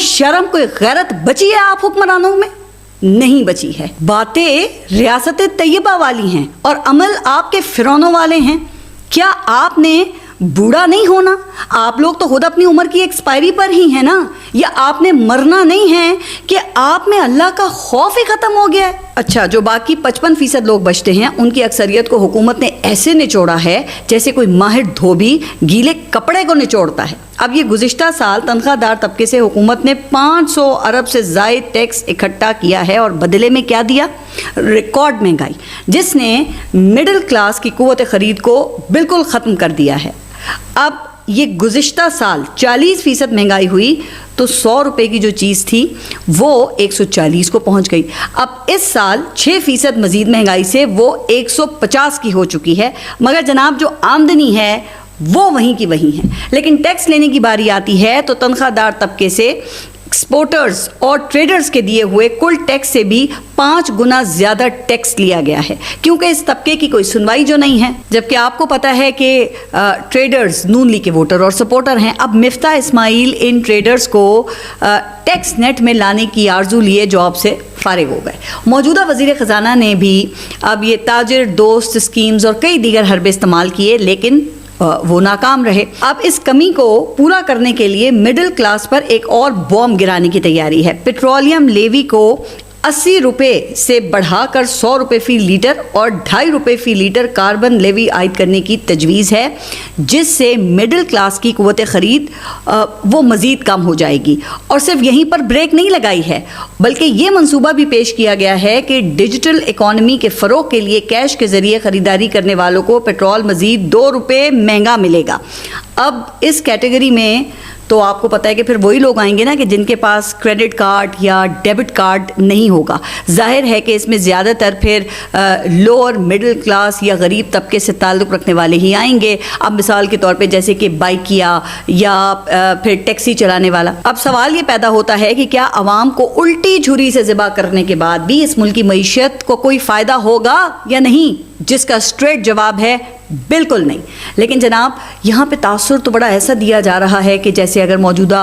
शर्म कोई गैरत बची है आप हुक्मरानों में? नहीं बची है। बातें रियासत तैयबा वाली हैं और अमल आपके फिरौनों वाले हैं। क्या आपने बूढ़ा नहीं होना? आप लोग तो खुद अपनी उम्र की एक्सपायरी पर ही हैं ना। या आपने मरना नहीं है कि आप में अल्लाह का खौफ ही खत्म हो गया है? अच्छा, जो बाकी 55% लोग बचते हैं उनकी अक्सरियत को हुकूमत ने ऐसे निचोड़ा है जैसे कोई माहिर धोबी गीले कपड़े को निचोड़ता है। अब ये गुज़िश्ता साल तनख्वाहदार तबके से हुकूमत ने 500 अरब से ज़ायद टैक्स इकट्ठा किया है और बदले में क्या दिया? रिकॉर्ड महंगाई, जिसने मिडिल क्लास की कुव्वत ख़रीद को बिल्कुल ख़त्म कर दिया है। अब ये गुज़िश्ता साल 40% महंगाई हुई तो 100 रुपये की जो चीज़ थी वो 140 को पहुंच गई। अब इस साल 6% मज़ीद महंगाई से वो 150 की हो चुकी है। मगर जनाब जो आमदनी है वो वहीं की वहीं है। लेकिन टैक्स लेने की बारी आती है तो तनख्वाहदार तबके से एक्सपोर्टर्स और ट्रेडर्स के दिए हुए कुल टैक्स से भी 5 गुना ज़्यादा टैक्स लिया गया है, क्योंकि इस तबके की कोई सुनवाई जो नहीं है। जबकि आपको पता है कि ट्रेडर्स नून लीग के वोटर और सपोर्टर हैं। अब मिफ्ता इस्माइल इन ट्रेडर्स को टैक्स नेट में लाने की आरजू लिए जॉब से फारिग हो गए। मौजूदा वज़ीर ख़जाना ने भी अब ये ताजिर दोस्त स्कीम्स और कई दीगर हरबे इस्तेमाल किए, लेकिन वो नाकाम रहे। अब इस कमी को पूरा करने के लिए मिडिल क्लास पर एक और बॉम्ब गिराने की तैयारी है। पेट्रोलियम लेवी को 80 रुपये से बढ़ाकर 100 रुपये फ़ी लीटर और 2.5 रुपये फ़ी लीटर कार्बन लेवी आयद करने की तजवीज़ है, जिससे मिडिल क्लास की कुव्वत ख़रीद वो मज़ीद कम हो जाएगी। और सिर्फ यहीं पर ब्रेक नहीं लगाई है, बल्कि ये मंसूबा भी पेश किया गया है कि डिजिटल इकॉनमी के फ़रोग़ के लिए कैश के ज़रिए ख़रीदारी करने वालों को पेट्रोल मज़ीद 2 रुपये महंगा मिलेगा। अब इस कैटेगरी में तो आपको पता है कि फिर वही लोग आएंगे ना कि जिनके पास क्रेडिट कार्ड या डेबिट कार्ड नहीं होगा। जाहिर है कि इसमें ज़्यादातर फिर लोअर मिडिल क्लास या गरीब तबके से ताल्लुक़ रखने वाले ही आएंगे। अब मिसाल के तौर पे जैसे कि बाइकिया या फिर टैक्सी चलाने वाला। अब सवाल ये पैदा होता है कि क्या आवाम को उल्टी छुरी से ज़िबा करने के बाद भी इस मुल्क की मईशत को कोई फ़ायदा होगा या नहीं? जिसका स्ट्रेट जवाब है बिल्कुल नहीं। लेकिन जनाब यहाँ पे तासुर तो बड़ा ऐसा दिया जा रहा है कि जैसे अगर मौजूदा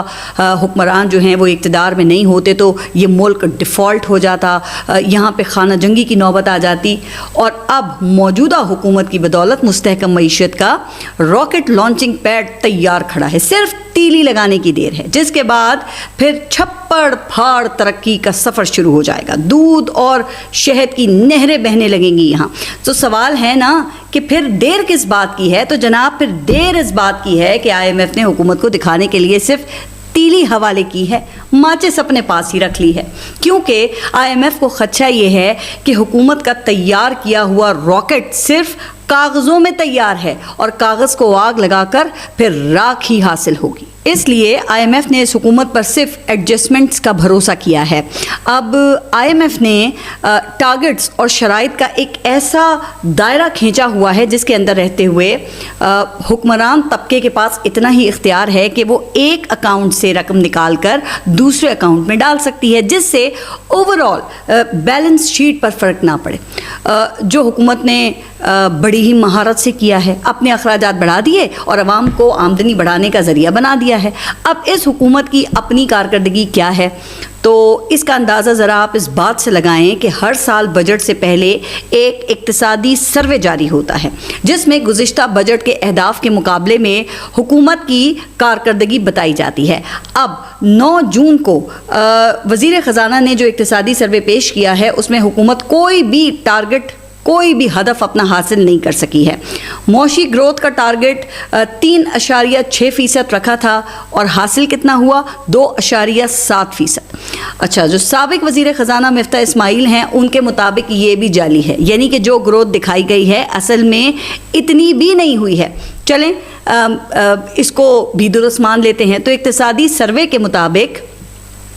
हुक्मरान जो हैं वो इक़्तिदार में नहीं होते तो ये मुल्क डिफ़ॉल्ट हो जाता, यहाँ पे खाना जंगी की नौबत आ जाती। और अब मौजूदा हुकूमत की बदौलत मुस्तहकम मईशत का रॉकेट लॉन्चिंग पैड तैयार खड़ा है। सिर्फ तीली लगाने की देर है, जिसके बाद फिर छप्पड़ फाड़ तरक्की का सफ़र शुरू हो जाएगा। दूध और शहद की नहरें बहने लगेंगी यहाँ। तो सवाल है ना कि फिर देर किस बात की है? तो जनाब फिर देर इस बात की है कि IMF ने हुकूमत को दिखाने के लिए सिर्फ तीली हवाले की है, माचिस अपने पास ही रख ली है। क्योंकि IMF को खदशा ये है कि हुकूमत का तैयार किया हुआ रॉकेट सिर्फ कागज़ों में तैयार है और कागज़ को आग लगाकर फिर राख ही हासिल होगी। इसलिए IMF ने इस हुकूमत पर सिर्फ एडजस्टमेंट्स का भरोसा किया है। अब IMF ने टारगेट्स और शराइत का एक ऐसा दायरा खींचा हुआ है जिसके अंदर रहते हुए हुक्मरान तबके के पास इतना ही इख्तियार है कि वो एक अकाउंट से रकम निकाल कर दूसरे अकाउंट में डाल सकती है, जिससे ओवरऑल बैलेंस शीट पर फ़र्क ना पड़े। जो हुकूमत ने बड़ी ही महारत से किया है, अपने अखराजात बढ़ा दिए और आवाम को आमदनी बढ़ाने का ज़रिया बना दिया है। अब इस हुकूमत की अपनी कारकर्दगी क्या है? तो इसका अंदाज़ा ज़रा आप इस बात से लगाएं कि हर साल बजट से पहले एक इक्तिसादी सर्वे जारी होता है, जिसमें गुज़िश्ता बजट के अहदाफ के मुकाबले में हुकूमत की कारकर्दगी बताई जाती है। अब 9 जून को वज़ीर ख़जाना ने जो इक्तिसादी सर्वे पेश किया है उसमें हुकूमत कोई भी टारगेट, कोई भी हदफ अपना हासिल नहीं कर सकी है। मौशी ग्रोथ का टारगेट 3.6% रखा था और हासिल कितना हुआ? 2.7%। अच्छा, जो साबिक वज़ीर ख़जाना मिफ्ता इस्माइल हैं उनके मुताबिक ये भी जाली है, यानी कि जो ग्रोथ दिखाई गई है असल में इतनी भी नहीं हुई है। चलें इसको भी दुरुस्त मान लेते हैं। तो इक्तिसादी सर्वे के मुताबिक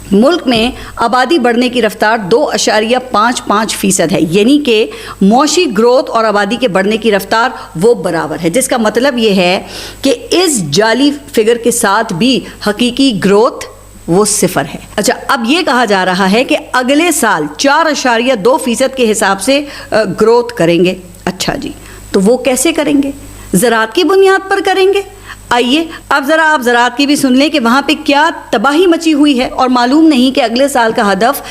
मुल्क में आबादी बढ़ने की रफ्तार 2.55% है, यानी कि मौशी ग्रोथ और आबादी के बढ़ने की रफ्तार वो बराबर है, जिसका मतलब ये है कि इस जाली फिगर के साथ भी हकीकी ग्रोथ वो 0 है। अच्छा, अब ये कहा जा रहा है कि अगले साल 4.2% के हिसाब से ग्रोथ करेंगे। अच्छा जी, तो वो कैसे करेंगे? ज़राअत की बुनियाद पर करेंगे? آئیے اب ذرا آپ زراعت کی بھی سن لیں کہ وہاں پہ کیا تباہی مچی ہوئی ہے اور معلوم نہیں کہ اگلے سال کا ہدف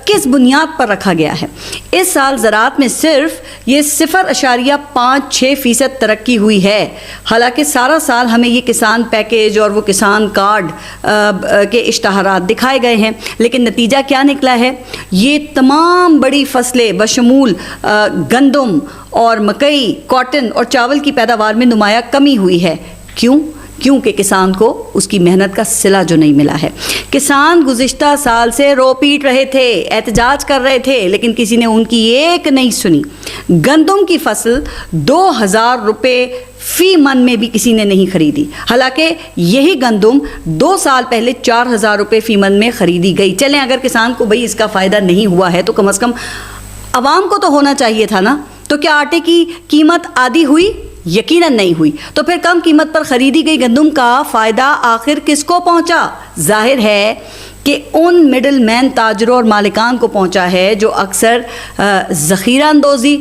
کس بنیاد پر رکھا گیا ہے۔ اس سال زراعت میں صرف یہ 0.56% ترقی ہوئی ہے، حالانکہ سارا سال ہمیں یہ کسان پیکیج اور وہ کسان کارڈ کے اشتہارات دکھائے گئے ہیں، لیکن نتیجہ کیا نکلا ہے؟ یہ تمام بڑی فصلیں بشمول گندم اور مکئی، کاٹن اور چاول کی پیداوار میں نمایاں کمی ہوئی ہے۔ کیوں؟ کیونکہ کسان کو اس کی محنت کا صلہ جو نہیں ملا ہے۔ کسان گزشتہ سال سے رو پیٹ رہے تھے، احتجاج کر رہے تھے، لیکن کسی نے ان کی ایک نہیں سنی۔ گندم کی فصل 2000 روپے فی من میں بھی کسی نے نہیں خریدی، حالانکہ یہی گندم 2 سال پہلے 4000 روپے فی من میں خریدی گئی۔ چلیں اگر کسان کو بھئی اس کا فائدہ نہیں ہوا ہے تو کم از کم عوام کو تو ہونا چاہیے تھا نا۔ تو کیا آٹے کی قیمت آدھی ہوئی؟ یقیناً نہیں ہوئی۔ تو پھر کم قیمت پر خریدی گئی گندم کا فائدہ آخر کس کو پہنچا؟ ظاہر ہے کہ ان مڈل مین تاجروں اور مالکان کو پہنچا ہے جو اکثر ذخیرہ اندوزی